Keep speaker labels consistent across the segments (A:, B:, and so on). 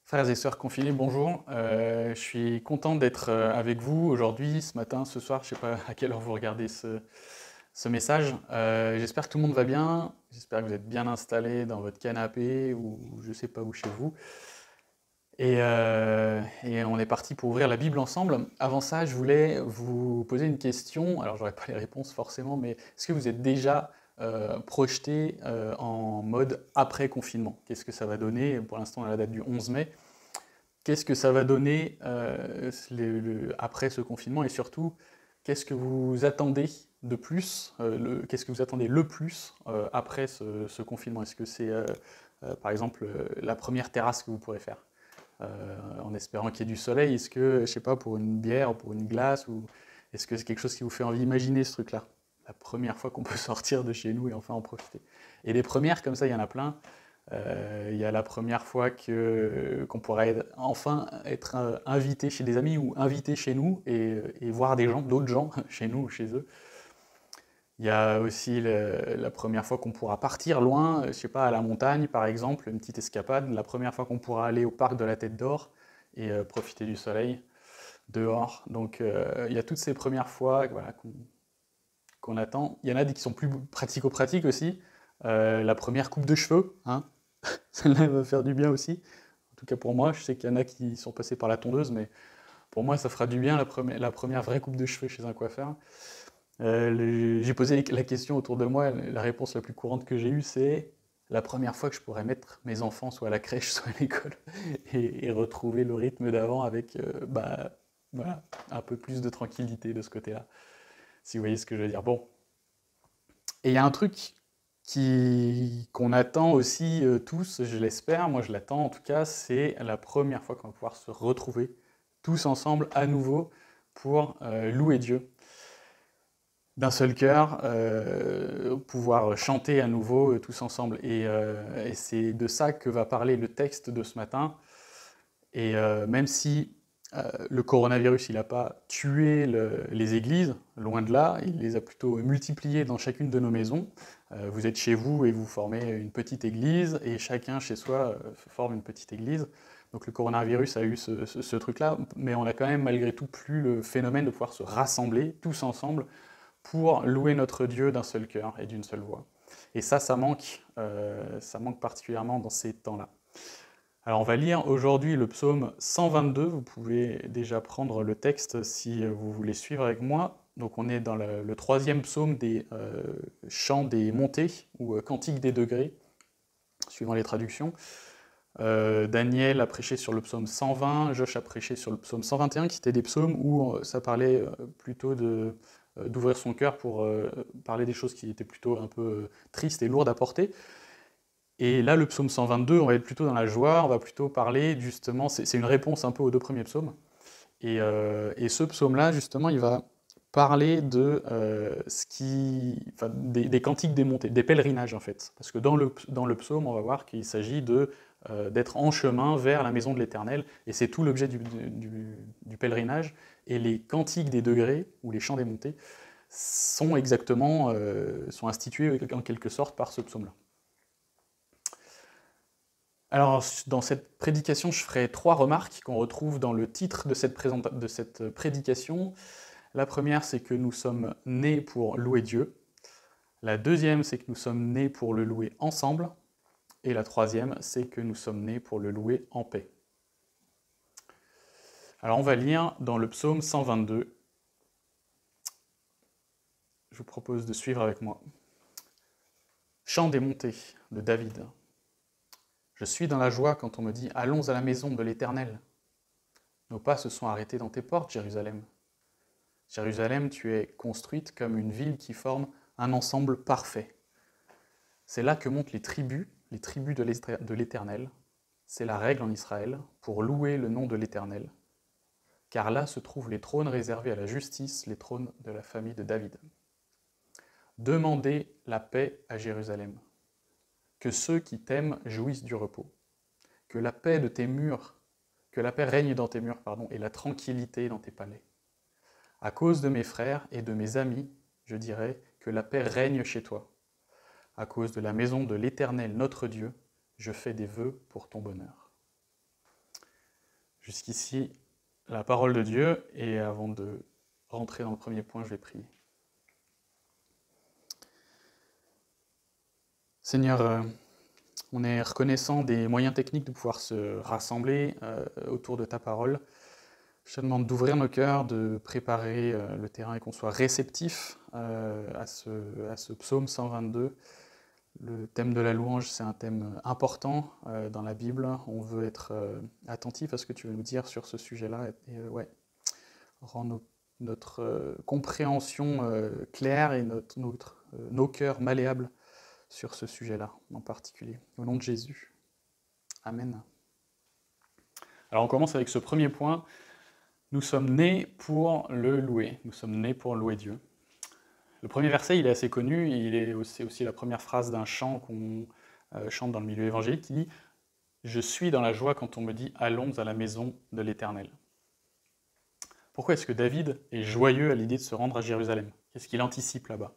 A: Frères et sœurs confinés, bonjour. Je suis content d'être avec vous aujourd'hui, ce matin, ce soir. Je ne sais pas à quelle heure vous regardez ce message. J'espère que tout le monde va bien. J'espère que vous êtes bien installés dans votre canapé ou je ne sais pas où chez vous. Et on est parti pour ouvrir la Bible ensemble. Avant ça, je voulais vous poser une question. Alors, j'aurais pas les réponses forcément, mais est-ce que vous êtes déjà projeté en mode après confinement? Qu'est-ce que ça va donner? Pour l'instant, on a la date du 11 mai. Qu'est-ce que ça va donner après ce confinement et surtout, qu'est-ce que vous attendez de plus, qu'est-ce que vous attendez le plus après ce confinement? Est-ce que c'est par exemple la première terrasse que vous pourrez faire en espérant qu'il y ait du soleil? Est-ce que, je sais pas, pour une bière ou pour une glace, ou est-ce que c'est quelque chose qui vous fait envie d'imaginer ce truc-là? La première fois qu'on peut sortir de chez nous et enfin en profiter. Et des premières comme ça, il y en a plein. Il y a la première fois qu'on pourrait enfin être invité chez des amis ou invité chez nous et voir des gens, d'autres gens, chez nous ou chez eux. Il y a aussi la première fois qu'on pourra partir loin, je sais pas, à la montagne par exemple, une petite escapade. La première fois qu'on pourra aller au parc de la Tête d'Or et profiter du soleil dehors. Donc il y a toutes ces premières fois voilà, qu'on attend. Il y en a des qui sont plus pratico-pratiques aussi. La première coupe de cheveux, hein, celle-là va faire du bien aussi. En tout cas pour moi, je sais qu'il y en a qui sont passés par la tondeuse, mais pour moi, ça fera du bien la première vraie coupe de cheveux chez un coiffeur. J'ai posé la question autour de moi, la réponse la plus courante que j'ai eue, c'est la première fois que je pourrais mettre mes enfants soit à la crèche, soit à l'école, et retrouver le rythme d'avant avec voilà, un peu plus de tranquillité de ce côté-là, si vous voyez ce que je veux dire. Bon, et il y a un truc qu'on attend aussi tous, je l'espère, moi je l'attends en tout cas, c'est la première fois qu'on va pouvoir se retrouver tous ensemble à nouveau pour louer Dieu d'un seul cœur, pouvoir chanter à nouveau tous ensemble. Et c'est de ça que va parler le texte de ce matin. Et même si le coronavirus, il n'a pas tué les églises, loin de là, il les a plutôt multipliées dans chacune de nos maisons. Vous êtes chez vous et vous formez une petite église, et chacun chez soi forme une petite église. Donc le coronavirus a eu ce truc-là, mais on a quand même malgré tout plus le phénomène de pouvoir se rassembler tous ensemble pour louer notre Dieu d'un seul cœur et d'une seule voix. Et ça manque particulièrement dans ces temps-là. Alors on va lire aujourd'hui le psaume 122, vous pouvez déjà prendre le texte si vous voulez suivre avec moi. Donc on est dans le troisième psaume des chants des montées, ou cantiques des degrés, suivant les traductions. Daniel a prêché sur le psaume 120, Josh a prêché sur le psaume 121, qui étaient des psaumes où ça parlait plutôt d'ouvrir son cœur pour parler des choses qui étaient plutôt un peu tristes et lourdes à porter. Et là, le psaume 122, on va être plutôt dans la joie, on va plutôt parler justement, c'est une réponse un peu aux deux premiers psaumes. Et ce psaume-là, justement, il va parler de enfin, des cantiques des montées, des pèlerinages en fait. Parce que dans le psaume, on va voir qu'il s'agit d'être en chemin vers la maison de l'Éternel, et c'est tout l'objet du pèlerinage. Et les cantiques des degrés, ou les chants des montées, sont institués en quelque sorte par ce psaume-là. Alors, dans cette prédication, je ferai trois remarques qu'on retrouve dans le titre de cette prédication. La première, c'est que nous sommes nés pour louer Dieu. La deuxième, c'est que nous sommes nés pour le louer ensemble. Et la troisième, c'est que nous sommes nés pour le louer en paix. Alors, on va lire dans le psaume 122. Je vous propose de suivre avec moi. Chant des montées de David. Je suis dans la joie quand on me dit « Allons à la maison de l'Éternel ». Nos pas se sont arrêtés dans tes portes, Jérusalem. Jérusalem, tu es construite comme une ville qui forme un ensemble parfait. C'est là que montent les tribus de l'Éternel. C'est la règle en Israël pour louer le nom de l'Éternel. Car là se trouvent les trônes réservés à la justice, les trônes de la famille de David. Demandez la paix à Jérusalem. Que ceux qui t'aiment jouissent du repos. Que la paix de tes murs, que la paix règne dans tes murs, et la tranquillité dans tes palais. À cause de mes frères et de mes amis, je dirais que la paix règne chez toi. À cause de la maison de l'Éternel notre Dieu, je fais des vœux pour ton bonheur. Jusqu'ici, la parole de Dieu, et avant de rentrer dans le premier point, je vais prier. Seigneur, on est reconnaissant des moyens techniques de pouvoir se rassembler autour de ta parole. Je te demande d'ouvrir nos cœurs, de préparer le terrain et qu'on soit réceptif à ce psaume 122. Le thème de la louange, c'est un thème important dans la Bible. On veut être attentif à ce que tu veux nous dire sur ce sujet-là et rends notre compréhension claire et nos cœurs malléables sur ce sujet-là en particulier. Au nom de Jésus. Amen. Alors on commence avec ce premier point. Nous sommes nés pour le louer. Nous sommes nés pour louer Dieu. Le premier verset, il est assez connu, il est aussi la première phrase d'un chant qu'on chante dans le milieu évangélique qui dit « Je suis dans la joie quand on me dit « Allons à la maison de l'Éternel ». Pourquoi est-ce que David est joyeux à l'idée de se rendre à Jérusalem? Qu'est-ce qu'il anticipe là-bas?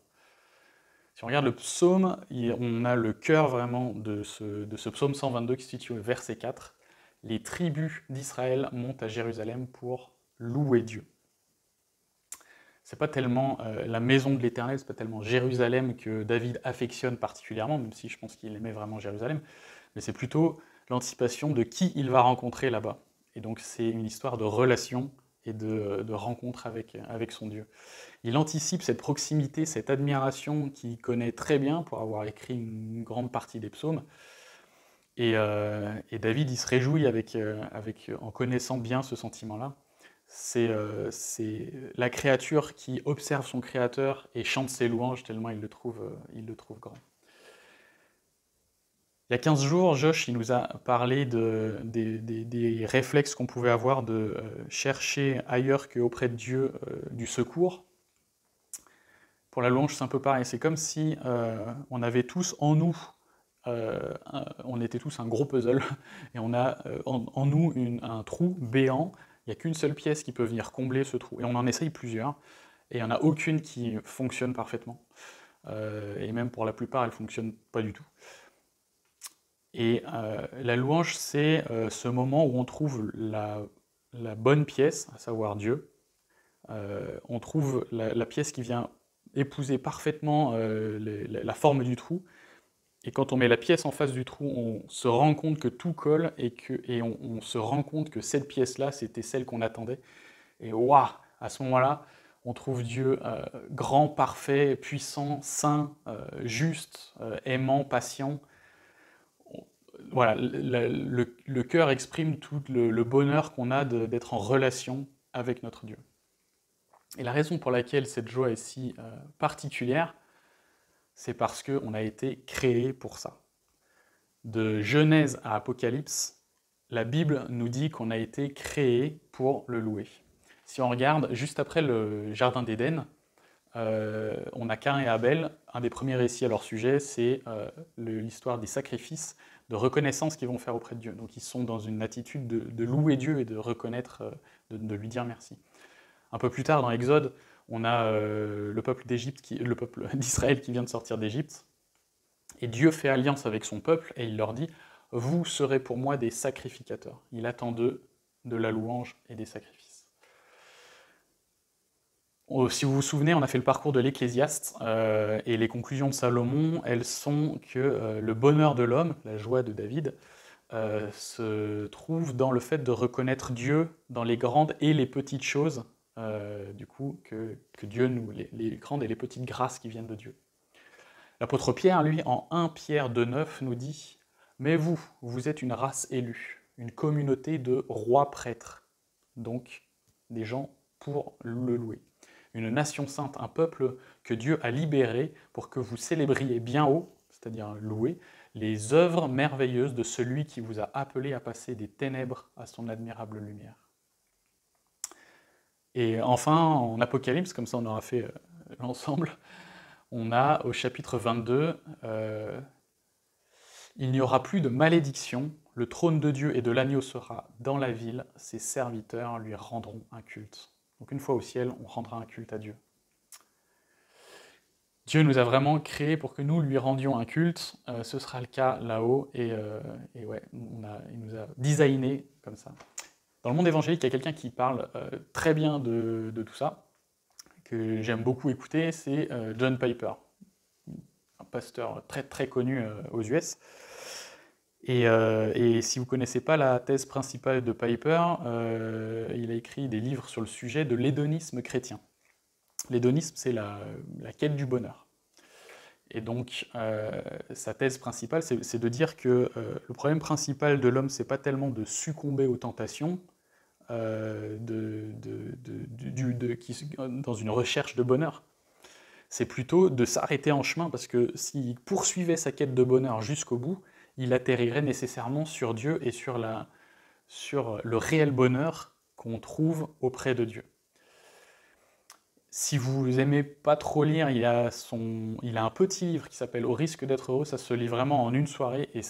A: Si on regarde le psaume, on a le cœur vraiment de ce psaume 122 qui se situe au verset 4. Les tribus d'Israël montent à Jérusalem pour louer Dieu. C'est pas tellement la maison de l'Éternel, c'est pas tellement Jérusalem que David affectionne particulièrement, même si je pense qu'il aimait vraiment Jérusalem, mais c'est plutôt l'anticipation de qui il va rencontrer là-bas. Et donc c'est une histoire de relation et de rencontre avec son Dieu. Il anticipe cette proximité, cette admiration qu'il connaît très bien pour avoir écrit une grande partie des psaumes. Et David, il se réjouit en connaissant bien ce sentiment-là. C'est la créature qui observe son créateur et chante ses louanges tellement il le trouve grand. Il y a 15 jours, Josh il nous a parlé des réflexes qu'on pouvait avoir de chercher ailleurs qu'auprès de Dieu du secours. Pour la louange, c'est un peu pareil. C'est comme si on avait tous en nous, on était tous un gros puzzle, et on a en nous un trou béant. Il n'y a qu'une seule pièce qui peut venir combler ce trou. Et on en essaye plusieurs, et il n'y en a aucune qui fonctionne parfaitement. Et même pour la plupart, elle ne fonctionne pas du tout. Et la louange, c'est ce moment où on trouve la bonne pièce, à savoir Dieu. On trouve la pièce qui vient épouser parfaitement la forme du trou. Et quand on met la pièce en face du trou, on se rend compte que tout colle et on se rend compte que cette pièce-là, c'était celle qu'on attendait. Et waouh, à ce moment-là, on trouve Dieu grand, parfait, puissant, saint, juste, aimant, patient. Voilà, le cœur exprime tout le bonheur qu'on a d'être en relation avec notre Dieu. Et la raison pour laquelle cette joie est si particulière, c'est parce qu'on a été créé pour ça. De Genèse à Apocalypse, la Bible nous dit qu'on a été créé pour le louer. Si on regarde juste après le Jardin d'Éden, on a Caïn et Abel. Un des premiers récits à leur sujet, c'est l'histoire des sacrifices de reconnaissance qu'ils vont faire auprès de Dieu. Donc ils sont dans une attitude de louer Dieu et de reconnaître, de lui dire merci. Un peu plus tard, dans Exode, on a le peuple d'Israël qui vient de sortir d'Égypte, et Dieu fait alliance avec son peuple, et il leur dit « Vous serez pour moi des sacrificateurs ». Il attend d'eux de la louange et des sacrifices. Si vous vous souvenez, on a fait le parcours de l'Ecclésiaste, et les conclusions de Salomon, elles sont que le bonheur de l'homme, la joie de David, se trouve dans le fait de reconnaître Dieu dans les grandes et les petites choses, du coup, que Dieu nous, les grandes et les petites grâces qui viennent de Dieu. L'apôtre Pierre, lui, en 1 Pierre 2,9, nous dit « Mais vous êtes une race élue, une communauté de rois prêtres, donc des gens pour le louer. Une nation sainte, un peuple que Dieu a libéré pour que vous célébriez bien haut, c'est-à-dire louer, les œuvres merveilleuses de celui qui vous a appelé à passer des ténèbres à son admirable lumière. » Et enfin, en Apocalypse, comme ça on aura fait l'ensemble, on a au chapitre 22, il n'y aura plus de malédiction, le trône de Dieu et de l'agneau sera dans la ville, ses serviteurs lui rendront un culte. Donc une fois au ciel, on rendra un culte à Dieu. Dieu nous a vraiment créés pour que nous lui rendions un culte, ce sera le cas là-haut, et ouais, il nous a designé comme ça. Dans le monde évangélique, il y a quelqu'un qui parle très bien de tout ça, que j'aime beaucoup écouter, c'est John Piper, un pasteur très très connu aux US. Et si vous ne connaissez pas la thèse principale de Piper, il a écrit des livres sur le sujet de l'hédonisme chrétien. L'hédonisme, c'est la quête du bonheur. Et donc, sa thèse principale, c'est de dire que le problème principal de l'homme, c'est pas tellement de succomber aux tentations, dans une recherche de bonheur. C'est plutôt de s'arrêter en chemin, parce que s'il poursuivait sa quête de bonheur jusqu'au bout, il atterrirait nécessairement sur Dieu et sur le réel bonheur qu'on trouve auprès de Dieu. Si vous aimez pas trop lire, il a un petit livre qui s'appelle Au risque d'être heureux, ça se lit vraiment en une soirée et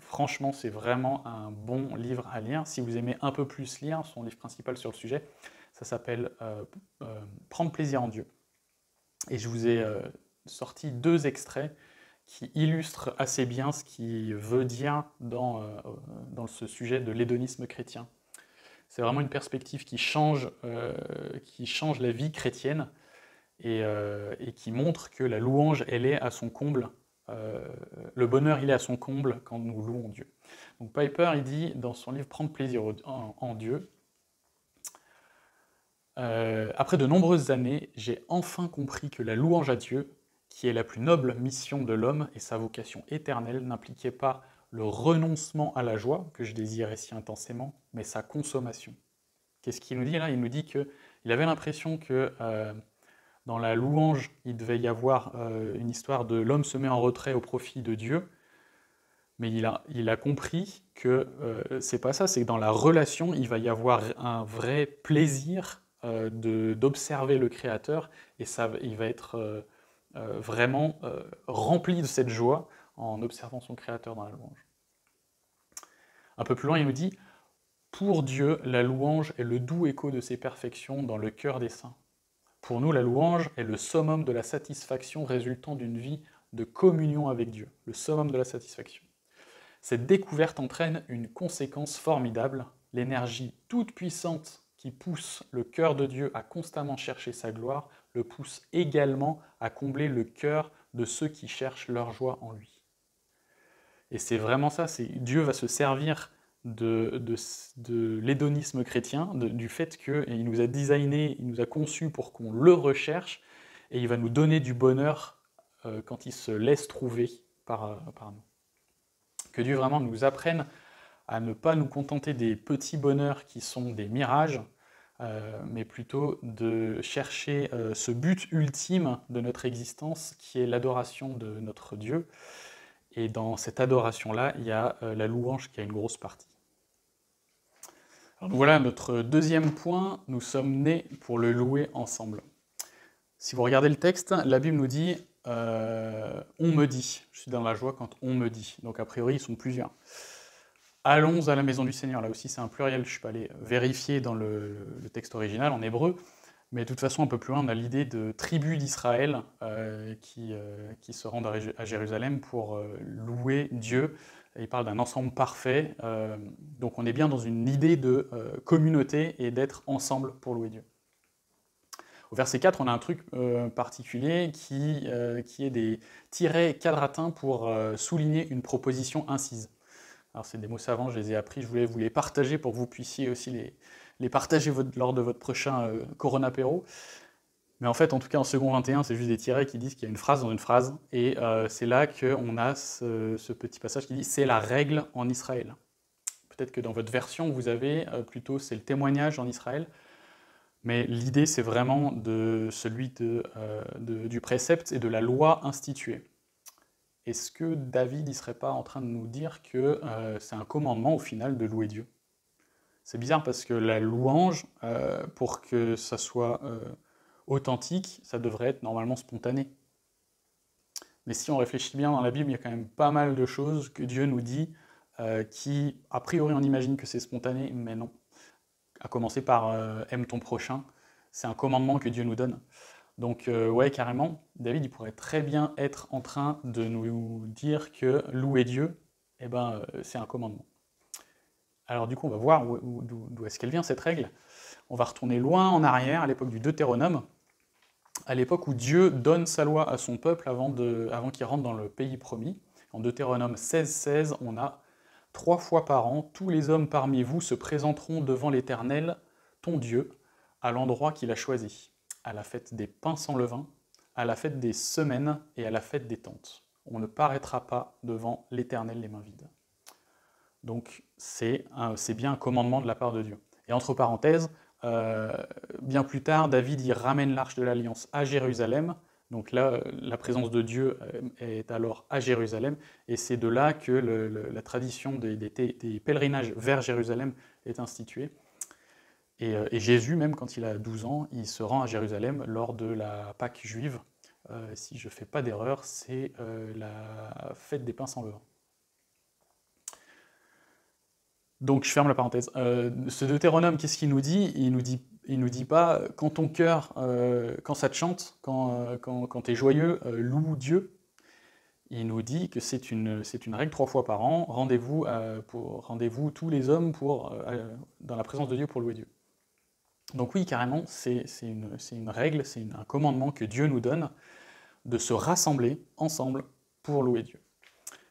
A: franchement, c'est vraiment un bon livre à lire. Si vous aimez un peu plus lire, son livre principal sur le sujet, ça s'appelle Prendre plaisir en Dieu. Et je vous ai sorti 2 extraits qui illustrent assez bien ce qu'il veut dire dans ce sujet de l'hédonisme chrétien. C'est vraiment une perspective qui change la vie chrétienne et qui montre que la louange, elle est à son comble. Le bonheur, il est à son comble quand nous louons Dieu. Donc Piper, il dit dans son livre Prendre plaisir en Dieu, après de nombreuses années, j'ai enfin compris que la louange à Dieu, qui est la plus noble mission de l'homme et sa vocation éternelle, n'impliquait pas le renoncement à la joie, que je désirais si intensément, mais sa consommation. Qu'est-ce qu'il nous dit là? Il nous dit qu'il avait l'impression que dans la louange, il devait y avoir une histoire de l'homme se met en retrait au profit de Dieu, mais il a compris que c'est pas ça, c'est que dans la relation, il va y avoir un vrai plaisir d'observer le Créateur, et il va être vraiment rempli de cette joie en observant son Créateur dans la louange. Un peu plus loin, il nous dit « Pour Dieu, la louange est le doux écho de ses perfections dans le cœur des saints. Pour nous, la louange est le summum de la satisfaction résultant d'une vie de communion avec Dieu, le summum de la satisfaction. Cette découverte entraîne une conséquence formidable, l'énergie toute puissante qui pousse le cœur de Dieu à constamment chercher sa gloire, le pousse également à combler le cœur de ceux qui cherchent leur joie en lui. » Et c'est vraiment ça, Dieu va se servir de l'hédonisme chrétien, du fait qu'il nous a designé, il nous a conçus pour qu'on le recherche, et il va nous donner du bonheur quand il se laisse trouver par nous. Que Dieu vraiment nous apprenne à ne pas nous contenter des petits bonheurs qui sont des mirages, mais plutôt de chercher ce but ultime de notre existence, qui est l'adoration de notre Dieu. Et dans cette adoration-là, il y a la louange qui a une grosse partie. Alors voilà notre deuxième point, nous sommes nés pour le louer ensemble. Si vous regardez le texte, la Bible nous dit « on me dit ». Je suis dans la joie quand on me dit. Donc a priori, ils sont plusieurs. Allons à la maison du Seigneur. Là aussi, c'est un pluriel. Je suis pas allé vérifier dans le texte original en hébreu. Mais de toute façon, un peu plus loin, on a l'idée de tribus d'Israël qui se rendent à Jérusalem pour louer Dieu. Et il parle d'un ensemble parfait. Donc on est bien dans une idée de communauté et d'être ensemble pour louer Dieu. Au verset 4, on a un truc particulier qui est des tirets quadratins pour souligner une proposition incise. Alors c'est des mots savants, je les ai appris, je voulais vous les partager pour que vous puissiez aussi les partager lors de votre prochain Coronapéro. Mais en fait, en tout cas, en second 21, c'est juste des tirets qui disent qu'il y a une phrase dans une phrase, et c'est là qu'on a ce petit passage qui dit « c'est la règle en Israël ». Peut-être que dans votre version, vous avez plutôt « c'est le témoignage en Israël », mais l'idée, c'est vraiment celui du précepte et de la loi instituée. Est-ce que David ne serait pas en train de nous dire que c'est un commandement au final de louer Dieu? C'est bizarre parce que la louange, pour que ça soit authentique, ça devrait être normalement spontané. Mais si on réfléchit bien dans la Bible, il y a quand même pas mal de choses que Dieu nous dit qui, a priori, on imagine que c'est spontané, mais non. À commencer par aime ton prochain, c'est un commandement que Dieu nous donne. Donc ouais, carrément, David il pourrait très bien être en train de nous dire que louer Dieu, c'est un commandement. Alors du coup, on va voir d'où est-ce qu'elle vient cette règle. On va retourner loin en arrière, à l'époque du Deutéronome, à l'époque où Dieu donne sa loi à son peuple avant qu'il rentre dans le pays promis. En Deutéronome 16, on a 3 fois par an, tous les hommes parmi vous se présenteront devant l'Éternel, ton Dieu, à l'endroit qu'il a choisi, à la fête des pains sans levain, à la fête des semaines et à la fête des tentes. On ne paraîtra pas devant l'Éternel les mains vides. Donc c'est bien un commandement de la part de Dieu. Et entre parenthèses, bien plus tard, David y ramène l'arche de l'Alliance à Jérusalem. Donc là, la présence de Dieu est alors à Jérusalem, et c'est de là que la tradition des pèlerinages vers Jérusalem est instituée. Et Jésus, même quand il a 12 ans, il se rend à Jérusalem lors de la Pâque juive. Si je ne fais pas d'erreur, c'est la fête des pains sans levain. Donc je ferme la parenthèse. Ce Deutéronome, qu'est-ce qu'il nous dit? Il nous dit pas quand ton cœur, quand ça te chante, quand tu es joyeux, loue Dieu. Il nous dit que c'est une règle 3 fois par an. Rendez-vous tous les hommes dans la présence de Dieu pour louer Dieu. Donc oui, carrément, c'est une règle, c'est un commandement que Dieu nous donne de se rassembler ensemble pour louer Dieu.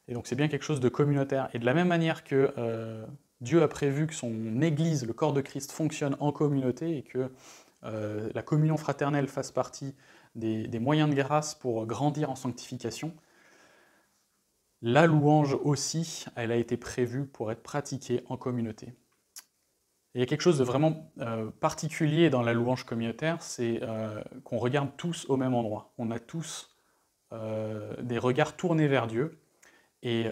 A: Et donc c'est bien quelque chose de communautaire. Et de la même manière que Dieu a prévu que son Église, le corps de Christ, fonctionne en communauté et que la communion fraternelle fasse partie des moyens de grâce pour grandir en sanctification, la louange aussi, elle a été prévue pour être pratiquée en communauté. Et il y a quelque chose de vraiment particulier dans la louange communautaire, c'est qu'on regarde tous au même endroit. On a tous des regards tournés vers Dieu. Et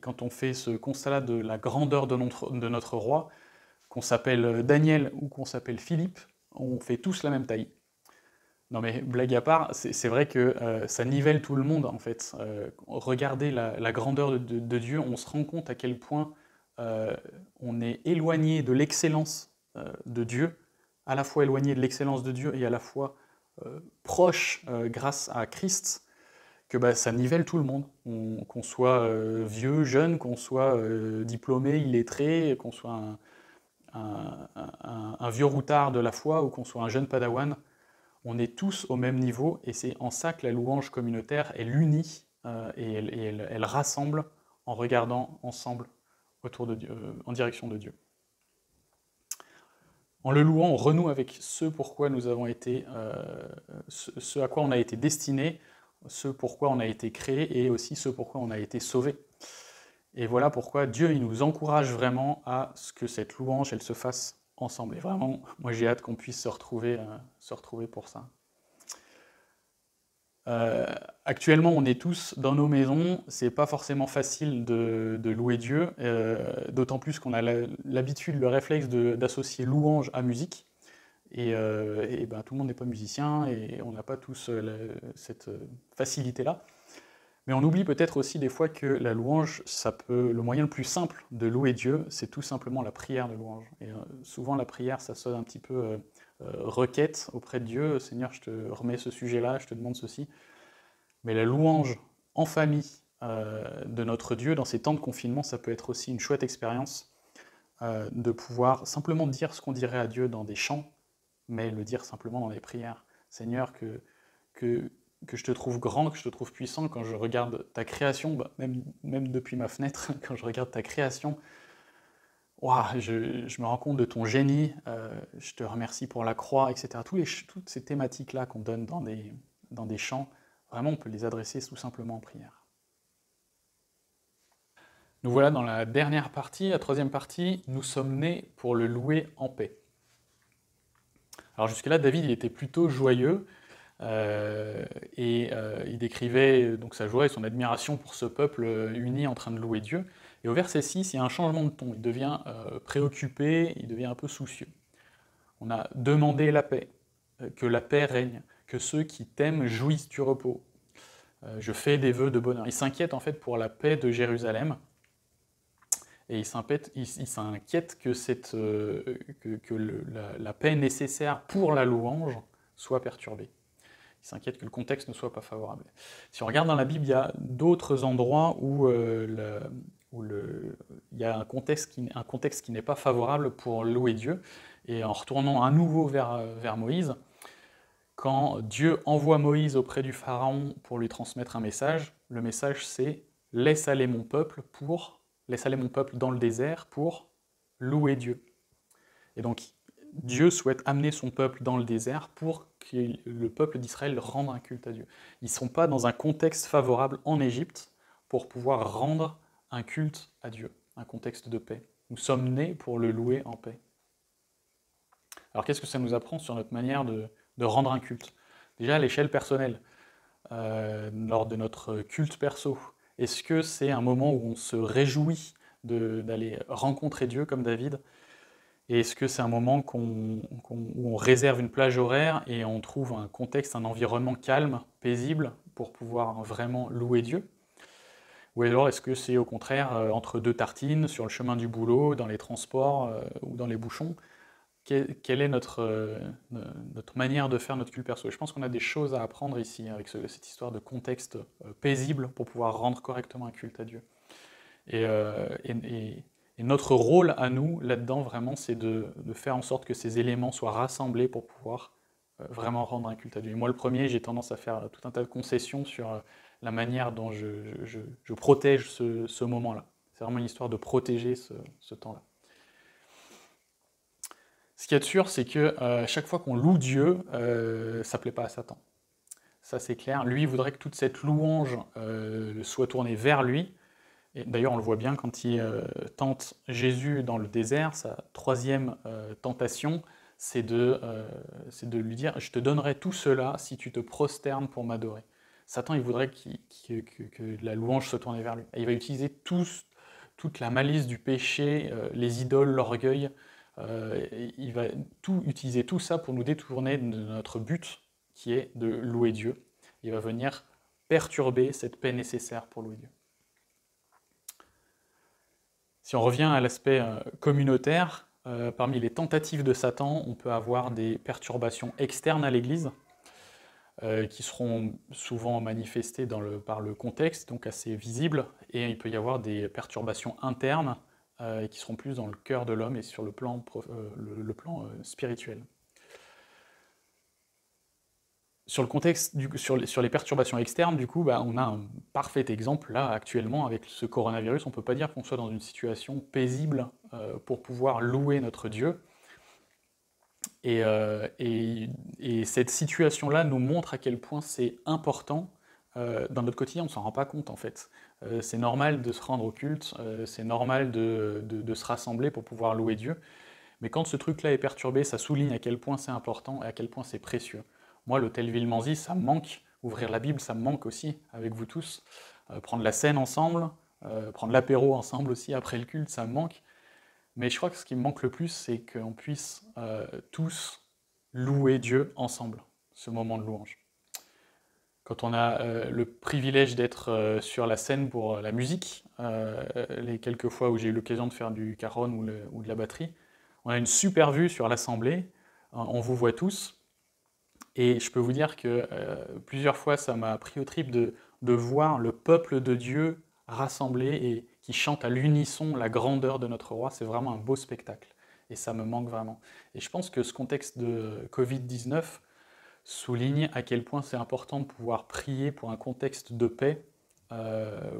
A: quand on fait ce constat-là de la grandeur de notre roi, qu'on s'appelle Daniel ou qu'on s'appelle Philippe, on fait tous la même taille. Non mais blague à part, c'est vrai que ça nivelle tout le monde en fait. Regardez la grandeur de Dieu, on se rend compte à quel point on est éloigné de l'excellence de Dieu, à la fois éloigné de l'excellence de Dieu et à la fois proche grâce à Christ, que ça nivelle tout le monde, qu'on soit vieux, jeune, qu'on soit diplômé, illettré, qu'on soit un vieux routard de la foi ou qu'on soit un jeune padawan, on est tous au même niveau, et c'est en ça que la louange communautaire, elle unit et elle rassemble en regardant ensemble autour de Dieu, en direction de Dieu. En le louant, on renoue avec ce pourquoi nous avons été, ce à quoi on a été destiné, ce pourquoi on a été créé et aussi ce pourquoi on a été sauvé. Et voilà pourquoi Dieu il nous encourage vraiment à ce que cette louange elle se fasse ensemble. Et vraiment, moi j'ai hâte qu'on puisse se retrouver pour ça. Actuellement, on est tous dans nos maisons, c'est pas forcément facile de louer Dieu, d'autant plus qu'on a l'habitude, le réflexe d'associer louange à musique. Et tout le monde n'est pas musicien et on n'a pas tous cette facilité-là. Mais on oublie peut-être aussi des fois que la louange, le moyen le plus simple de louer Dieu, c'est tout simplement la prière de louange. Et souvent la prière, ça sonne un petit peu requête auprès de Dieu. Seigneur, je te remets ce sujet-là, je te demande ceci. Mais la louange en famille de notre Dieu, dans ces temps de confinement, ça peut être aussi une chouette expérience de pouvoir simplement dire ce qu'on dirait à Dieu dans des chants, mais le dire simplement dans des prières. Seigneur, que je te trouve grand, que je te trouve puissant, quand je regarde ta création, même depuis ma fenêtre, quand je regarde ta création, je me rends compte de ton génie, je te remercie pour la croix, etc. Toutes ces thématiques-là qu'on donne dans des chants, vraiment on peut les adresser tout simplement en prière. Nous voilà dans la dernière partie, la troisième partie, nous sommes nés pour le louer en paix. Alors jusque-là, David il était plutôt joyeux, il décrivait donc sa joie et son admiration pour ce peuple uni en train de louer Dieu. Et au verset 6, il y a un changement de ton, il devient préoccupé, il devient un peu soucieux. On a demandé la paix, que la paix règne, que ceux qui t'aiment jouissent du repos. Je fais des vœux de bonheur. Il s'inquiète en fait pour la paix de Jérusalem, et il s'inquiète que la paix nécessaire pour la louange soit perturbée. Il s'inquiète que le contexte ne soit pas favorable. Si on regarde dans la Bible, il y a d'autres endroits où il y a un contexte qui n'est pas favorable pour louer Dieu. Et en retournant à nouveau vers Moïse, quand Dieu envoie Moïse auprès du Pharaon pour lui transmettre un message, le message c'est « laisse aller mon peuple dans le désert pour louer Dieu ». Et donc Dieu souhaite amener son peuple dans le désert pour que le peuple d'Israël rende un culte à Dieu. Ils ne sont pas dans un contexte favorable en Égypte pour pouvoir rendre un culte à Dieu, un contexte de paix. Nous sommes nés pour le louer en paix. Alors qu'est-ce que ça nous apprend sur notre manière de rendre un culte? Déjà à l'échelle personnelle, lors de notre culte perso, est-ce que c'est un moment où on se réjouit d'aller rencontrer Dieu comme David? Et est-ce que c'est un moment où on réserve une plage horaire et on trouve un contexte, un environnement calme, paisible, pour pouvoir vraiment louer Dieu? Ou alors est-ce que c'est au contraire entre deux tartines, sur le chemin du boulot, dans les transports ou dans les bouchons? Quelle est notre manière de faire notre culte perso? Je pense qu'on a des choses à apprendre ici avec cette histoire de contexte paisible pour pouvoir rendre correctement un culte à Dieu. Et notre rôle à nous, là-dedans, vraiment, c'est de faire en sorte que ces éléments soient rassemblés pour pouvoir vraiment rendre un culte à Dieu. Et moi, le premier, j'ai tendance à faire tout un tas de concessions sur la manière dont je protège ce moment-là. C'est vraiment une histoire de protéger ce temps-là. Ce qu'il y a de sûr, c'est que chaque fois qu'on loue Dieu, ça ne plaît pas à Satan. Ça, c'est clair. Lui, il voudrait que toute cette louange soit tournée vers lui. Et d'ailleurs, on le voit bien quand il tente Jésus dans le désert. Sa troisième tentation, c'est de lui dire « Je te donnerai tout cela si tu te prosternes pour m'adorer ». Satan, il voudrait que la louange soit tournée vers lui. Et il va utiliser toute la malice du péché, les idoles, l'orgueil. Il va utiliser tout ça pour nous détourner de notre but, qui est de louer Dieu. Il va venir perturber cette paix nécessaire pour louer Dieu. Si on revient à l'aspect communautaire, parmi les tentatives de Satan, on peut avoir des perturbations externes à l'Église, qui seront souvent manifestées par le contexte, donc assez visibles, et il peut y avoir des perturbations internes, qui seront plus dans le cœur de l'homme et sur le plan spirituel. Sur le contexte, sur les perturbations externes, du coup, on a un parfait exemple là actuellement avec ce coronavirus. On ne peut pas dire qu'on soit dans une situation paisible pour pouvoir louer notre Dieu. Et cette situation-là nous montre à quel point c'est important. Dans notre quotidien, on ne s'en rend pas compte en fait. C'est normal de se rendre au culte, c'est normal de se rassembler pour pouvoir louer Dieu. Mais quand ce truc-là est perturbé, ça souligne à quel point c'est important et à quel point c'est précieux. Moi, l'hôtel Villemanzy, ça me manque. Ouvrir la Bible, ça me manque aussi, avec vous tous. Prendre la scène ensemble, prendre l'apéro ensemble aussi après le culte, ça me manque. Mais je crois que ce qui me manque le plus, c'est qu'on puisse tous louer Dieu ensemble, ce moment de louange. Quand on a le privilège d'être sur la scène pour la musique, les quelques fois où j'ai eu l'occasion de faire du cajon ou de la batterie, on a une super vue sur l'assemblée, on vous voit tous, et je peux vous dire que plusieurs fois ça m'a pris au trip de voir le peuple de Dieu rassemblé et qui chante à l'unisson la grandeur de notre roi. C'est vraiment un beau spectacle, et ça me manque vraiment. Et je pense que ce contexte de Covid-19 souligne à quel point c'est important de pouvoir prier pour un contexte de paix,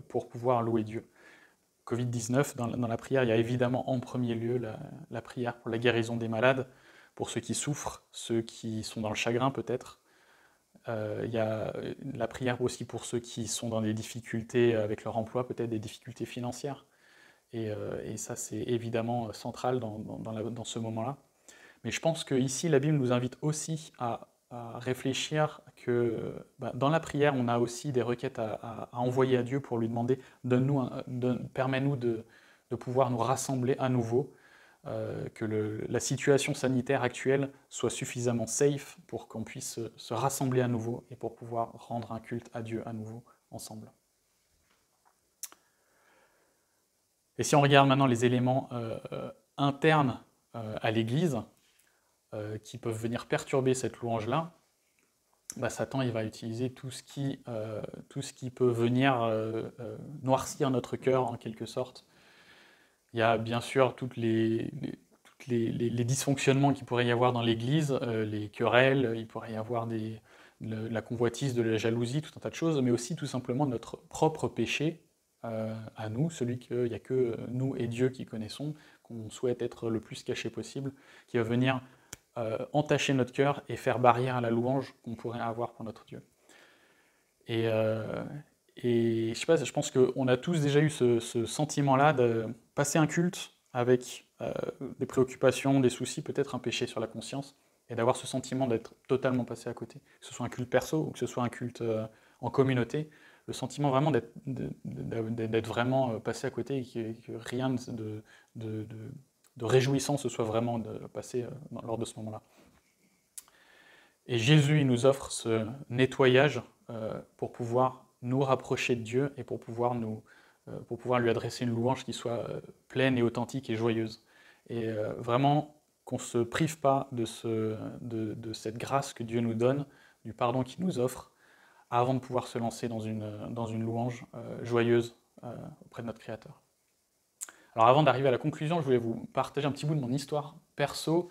A: pour pouvoir louer Dieu. Covid-19, dans la prière, il y a évidemment en premier lieu la prière pour la guérison des malades, pour ceux qui souffrent, ceux qui sont dans le chagrin peut-être. Il y a la prière aussi pour ceux qui sont dans des difficultés avec leur emploi, peut-être des difficultés financières. Et ça, c'est évidemment central dans ce moment-là. Mais je pense qu'ici, la Bible nous invite aussi à réfléchir que dans la prière, on a aussi des requêtes à envoyer à Dieu pour lui demander « permets-nous de pouvoir nous rassembler à nouveau », que la situation sanitaire actuelle soit suffisamment safe pour qu'on puisse se rassembler à nouveau et pour pouvoir rendre un culte à Dieu à nouveau ensemble. Et si on regarde maintenant les éléments internes à l'Église, qui peuvent venir perturber cette louange-là, bah, Satan il va utiliser tout ce qui peut venir noircir notre cœur en quelque sorte. Il y a bien sûr les dysfonctionnements qu'il pourrait y avoir dans l'Église, les querelles, il pourrait y avoir la convoitise, de la jalousie, tout un tas de choses, mais aussi tout simplement notre propre péché à nous, celui qu'il n'y a que nous et Dieu qui connaissons, qu'on souhaite être le plus caché possible, qui va venir entacher notre cœur et faire barrière à la louange qu'on pourrait avoir pour notre Dieu. Et, euh, et je sais pas, je pense qu'on a tous déjà eu ce sentiment-là de passer un culte avec des préoccupations, des soucis, peut-être un péché sur la conscience, et d'avoir ce sentiment d'être totalement passé à côté, que ce soit un culte perso ou que ce soit un culte en communauté, le sentiment vraiment d'être vraiment passé à côté et que rien de, de réjouissant se soit vraiment passé lors de ce moment-là. Et Jésus, il nous offre ce nettoyage pour pouvoir nous rapprocher de Dieu et pour pouvoir lui adresser une louange qui soit pleine et authentique et joyeuse. Et vraiment qu'on ne se prive pas de cette grâce que Dieu nous donne, du pardon qu'il nous offre, avant de pouvoir se lancer dans une louange joyeuse auprès de notre Créateur. Alors avant d'arriver à la conclusion, je voulais vous partager un petit bout de mon histoire perso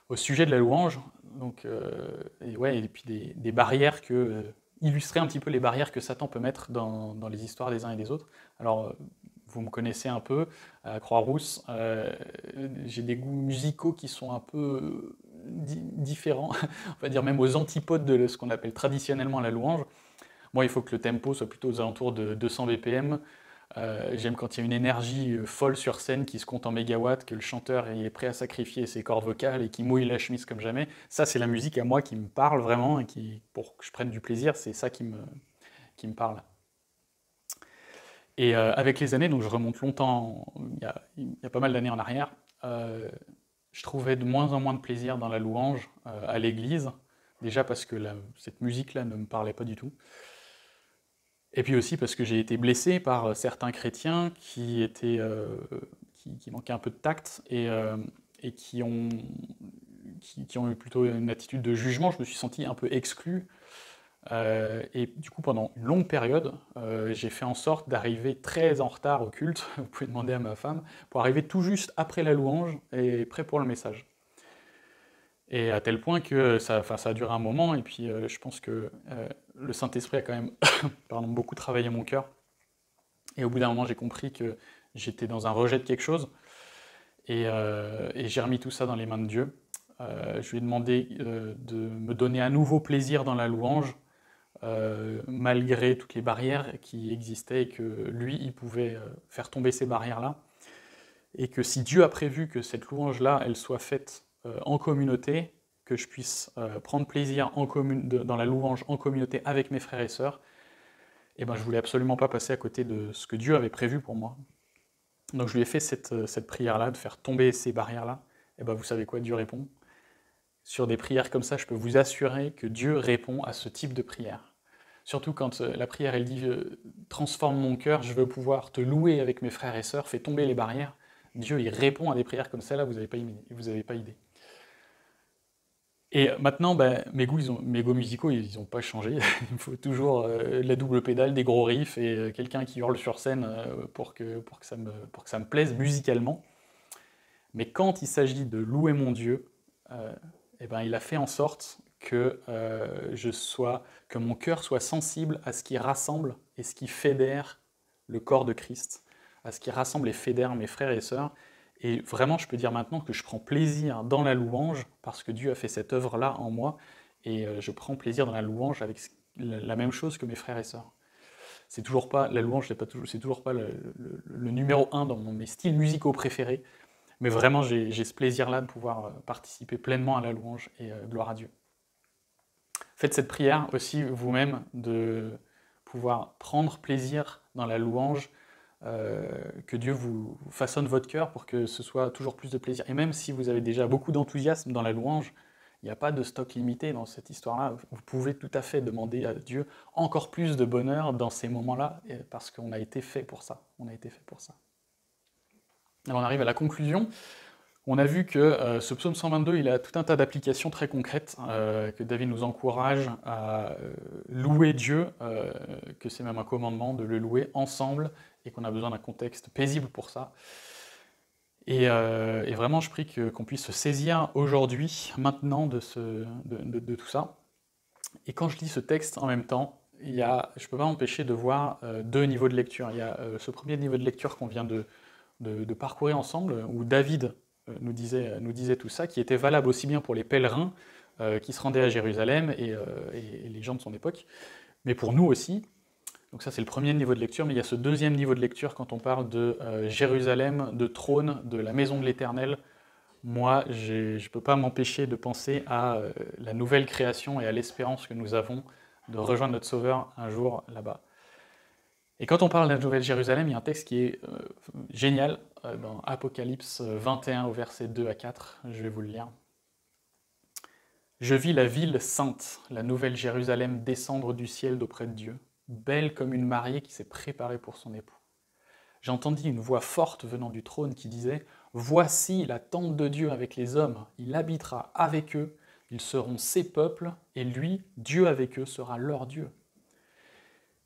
A: au sujet de la louange, donc, et puis des barrières illustrer un petit peu les barrières que Satan peut mettre dans les histoires des uns et des autres. Alors, vous me connaissez un peu, à Croix-Rousse, j'ai des goûts musicaux qui sont un peu différents, on va dire même aux antipodes de ce qu'on appelle traditionnellement la louange. Moi, il faut que le tempo soit plutôt aux alentours de 200 BPM. J'aime quand il y a une énergie folle sur scène qui se compte en mégawatts, que le chanteur est prêt à sacrifier ses cordes vocales et qui mouille la chemise comme jamais. Ça, c'est la musique à moi qui me parle vraiment et pour que je prenne du plaisir, c'est ça qui me parle. Et avec les années, donc je remonte longtemps, il y a pas mal d'années en arrière, je trouvais de moins en moins de plaisir dans la louange à l'église, déjà parce que cette musique-là ne me parlait pas du tout. Et puis aussi parce que j'ai été blessé par certains chrétiens qui manquaient un peu de tact et qui ont eu plutôt une attitude de jugement. Je me suis senti un peu exclu. Et du coup, pendant une longue période, j'ai fait en sorte d'arriver très en retard au culte, vous pouvez demander à ma femme, pour arriver tout juste après la louange et prêt pour le message. Et à tel point que ça a duré un moment, et puis je pense que le Saint-Esprit a quand même pardon, beaucoup travaillé mon cœur. Et au bout d'un moment, j'ai compris que j'étais dans un rejet de quelque chose, et j'ai remis tout ça dans les mains de Dieu. Je lui ai demandé de me donner à nouveau plaisir dans la louange, malgré toutes les barrières qui existaient, et que lui, il pouvait faire tomber ces barrières-là. Et que si Dieu a prévu que cette louange-là, elle soit faite en communauté, que je puisse prendre plaisir dans la louange en communauté avec mes frères et sœurs, et ben je voulais absolument pas passer à côté de ce que Dieu avait prévu pour moi. Donc je lui ai fait cette prière-là, de faire tomber ces barrières-là. Et ben vous savez quoi, Dieu répond. Sur des prières comme ça, je peux vous assurer que Dieu répond à ce type de prière. Surtout quand la prière, elle dit « transforme mon cœur, je veux pouvoir te louer avec mes frères et sœurs, fais tomber les barrières ». Dieu, il répond à des prières comme celle-là, vous n'avez pas idée. Et maintenant, ben, mes goûts musicaux, ils n'ont pas changé. Il faut toujours la double pédale, des gros riffs et quelqu'un qui hurle sur scène pour que ça me plaise musicalement. Mais quand il s'agit de louer mon Dieu, eh ben, il a fait en sorte que que mon cœur soit sensible à ce qui rassemble et ce qui fédère le corps de Christ, à ce qui rassemble et fédère mes frères et sœurs. Et vraiment, je peux dire maintenant que je prends plaisir dans la louange parce que Dieu a fait cette œuvre-là en moi, et je prends plaisir dans la louange avec la même chose que mes frères et sœurs. C'est toujours pas la louange, c'est toujours pas le numéro un dans mes styles musicaux préférés, mais vraiment j'ai ce plaisir-là de pouvoir participer pleinement à la louange, et gloire à Dieu. Faites cette prière aussi vous-même, de pouvoir prendre plaisir dans la louange, que Dieu vous façonne votre cœur pour que ce soit toujours plus de plaisir. Et même si vous avez déjà beaucoup d'enthousiasme dans la louange, il n'y a pas de stock limité dans cette histoire-là. Vous pouvez tout à fait demander à Dieu encore plus de bonheur dans ces moments-là, parce qu'on a été fait pour ça. On a été fait pour ça. Alors on arrive à la conclusion. On a vu que ce psaume 122, il a tout un tas d'applications très concrètes, que David nous encourage à louer Dieu, que c'est même un commandement de le louer ensemble, et qu'on a besoin d'un contexte paisible pour ça. Et vraiment, je prie qu'on puisse se saisir aujourd'hui, maintenant, de tout ça. Et quand je lis ce texte en même temps, je ne peux pas m'empêcher de voir deux niveaux de lecture. Il y a ce premier niveau de lecture qu'on vient de parcourir ensemble, où David nous disait tout ça, qui était valable aussi bien pour les pèlerins qui se rendaient à Jérusalem et les gens de son époque, mais pour nous aussi. Donc ça c'est le premier niveau de lecture, mais il y a ce deuxième niveau de lecture quand on parle de Jérusalem, de trône, de la maison de l'Éternel. Moi, je ne peux pas m'empêcher de penser à la nouvelle création et à l'espérance que nous avons de rejoindre notre Sauveur un jour là-bas. Et quand on parle de la Nouvelle Jérusalem, il y a un texte qui est génial dans Apocalypse 21 au verset 2 à 4, je vais vous le lire. Je vis la ville sainte, la Nouvelle Jérusalem descendre du ciel d'auprès de Dieu, belle comme une mariée qui s'est préparée pour son époux. J'entendis une voix forte venant du trône qui disait « Voici la tente de Dieu avec les hommes, il habitera avec eux, ils seront ses peuples, et lui, Dieu avec eux, sera leur Dieu.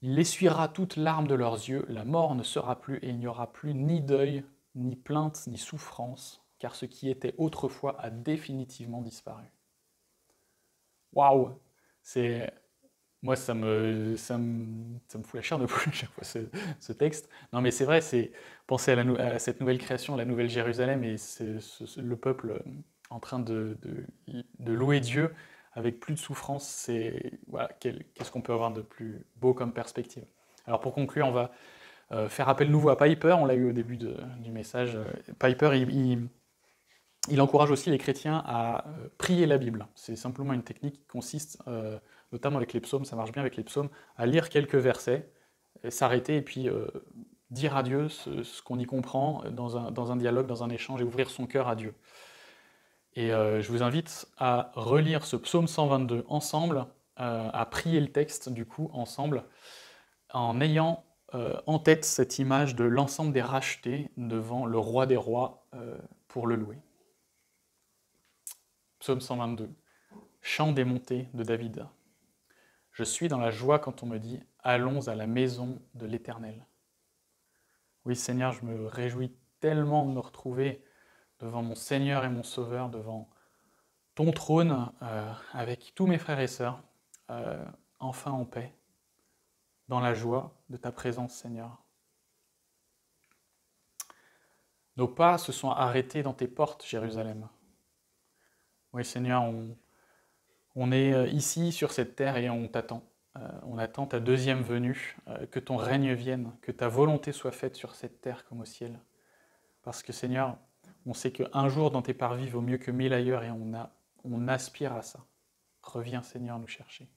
A: Il essuiera toute larme de leurs yeux, la mort ne sera plus, et il n'y aura plus ni deuil, ni plainte, ni souffrance, car ce qui était autrefois a définitivement disparu. » Waouh! Moi, ça me fout la chair de poule à chaque fois, ce texte. Non, mais c'est vrai, c'est penser à cette nouvelle création, la nouvelle Jérusalem, et le peuple en train de louer Dieu avec plus de souffrance. Voilà, qu'est-ce qu'on peut avoir de plus beau comme perspective? Alors pour conclure, on va faire appel nouveau à Piper, on l'a eu au début du message. Piper, il encourage aussi les chrétiens à prier la Bible. C'est simplement une technique qui consiste, notamment avec les psaumes, ça marche bien avec les psaumes, à lire quelques versets, s'arrêter et puis dire à Dieu ce qu'on y comprend dans un dialogue, dans un échange, et ouvrir son cœur à Dieu. Et je vous invite à relire ce psaume 122 ensemble, à prier le texte du coup ensemble, en ayant en tête cette image de l'ensemble des rachetés devant le roi des rois pour le louer. Psaume 122, chant des montées de David. Je suis dans la joie quand on me dit « Allons à la maison de l'Éternel ». Oui Seigneur, je me réjouis tellement de me retrouver devant mon Seigneur et mon Sauveur, devant ton trône, avec tous mes frères et sœurs, enfin en paix, dans la joie de ta présence Seigneur. Nos pas se sont arrêtés dans tes portes, Jérusalem. Oui Seigneur, on est ici sur cette terre et on t'attend. On attend ta deuxième venue, que ton règne vienne, que ta volonté soit faite sur cette terre comme au ciel. Parce que Seigneur, on sait qu'un jour dans tes parvis vaut mieux que 1000 ailleurs et on aspire à ça. Reviens Seigneur nous chercher.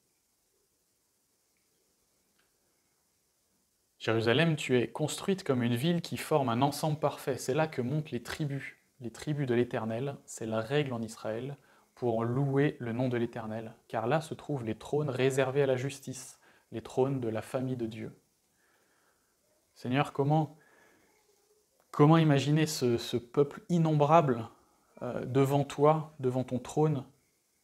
A: Jérusalem, tu es construite comme une ville qui forme un ensemble parfait. C'est là que montent les tribus de l'Éternel. C'est la règle en Israël pour louer le nom de l'Éternel. Car là se trouvent les trônes réservés à la justice, les trônes de la famille de Dieu. Seigneur, comment imaginer ce peuple innombrable devant toi, devant ton trône,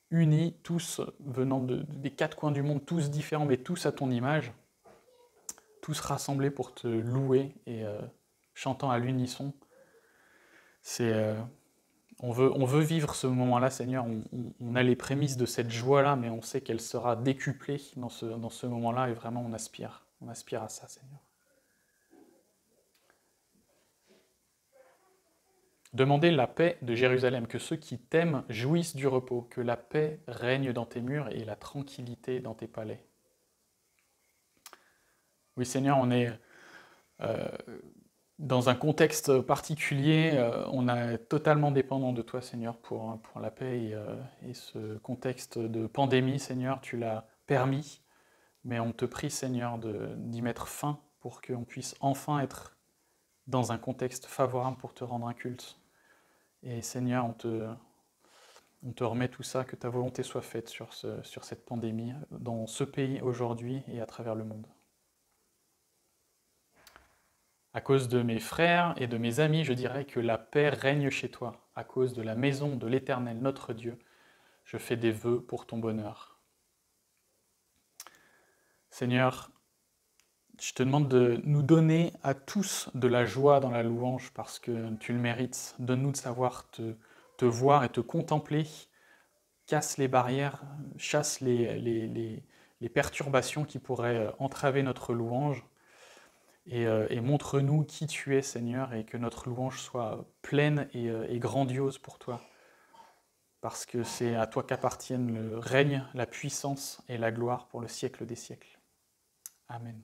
A: unis, tous venant des quatre coins du monde, tous différents, mais tous à ton image, tous rassemblés pour te louer et chantant à l'unisson. On veut vivre ce moment-là, Seigneur. On a les prémices de cette joie-là, mais on sait qu'elle sera décuplée dans ce moment-là, et vraiment on aspire à ça, Seigneur. Demandez la paix de Jérusalem, que ceux qui t'aiment jouissent du repos, que la paix règne dans tes murs et la tranquillité dans tes palais. Oui Seigneur, on est dans un contexte particulier, on est totalement dépendant de toi Seigneur pour la paix et ce contexte de pandémie Seigneur, tu l'as permis, mais on te prie Seigneur d'y mettre fin pour qu'on puisse enfin être dans un contexte favorable pour te rendre un culte. Et Seigneur, on te remet tout ça, que ta volonté soit faite sur cette pandémie, dans ce pays aujourd'hui et à travers le monde. À cause de mes frères et de mes amis, je dirais que la paix règne chez toi. À cause de la maison de l'Éternel, notre Dieu, je fais des vœux pour ton bonheur. Seigneur, je te demande de nous donner à tous de la joie dans la louange parce que tu le mérites. Donne-nous de savoir te voir et te contempler. Casse les barrières, chasse les perturbations qui pourraient entraver notre louange. Et montre-nous qui tu es, Seigneur, et que notre louange soit pleine et grandiose pour toi. Parce que c'est à toi qu'appartiennent le règne, la puissance et la gloire pour le siècle des siècles. Amen.